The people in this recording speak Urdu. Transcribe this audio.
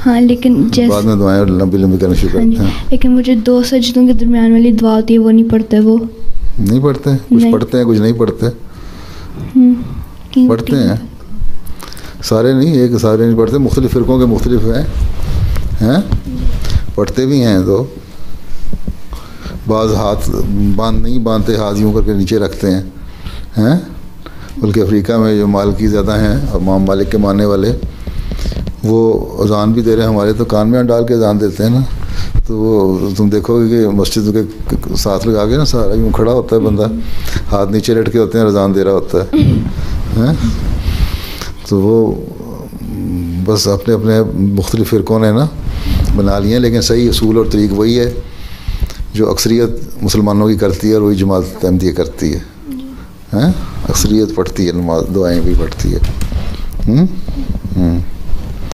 ہاں لیکن جیسے بعد میں دعائیں لمبی لمبی کرنا شروع کرتے ہیں. لیکن وہ جو 2 سجدوں کے درمیان والی دعا ہوتی ہے وہ نہیں پڑھتے. وہ نہیں پڑھتے, کچھ پڑھتے ہیں کچھ نہیں پڑھتے. پڑھتے ہیں سارے نہیں, سارے نہیں پڑھتے, مختلف فرقوں کے مختلف ہیں, پڑھتے بھی ہیں. تو بعض ہاتھ نہیں باندھتے, ہاتھ یوں کر کے نیچے رکھتے ہیں. بلکہ افریقہ میں جو مالکی زیادہ ہیں اور امام مالک کے ماننے والے, وہ اذان بھی دے رہے ہیں, ہمارے تو کان میں ڈال کے اذان دیتے ہیں نا. تو وہ تم دیکھو گے کہ مسجد کے ساتھ لگا کے نا سارا یوں کھڑا ہوتا ہے بندہ, ہاتھ نیچے لٹکے ہوتے ہیں, اذان دے رہا ہوتا ہے. تو وہ بس اپنے اپنے مختلف فرقوں نے نا بنا لیے ہیں, لیکن صحیح اصول اور طریق وہی ہے جو اکثریت مسلمانوں کی کرتی ہے اور وہی جماعت احمدیہ کرتی ہے. اکثریت پڑھتی ہے نماز, دعائیں بھی پڑھتی ہے.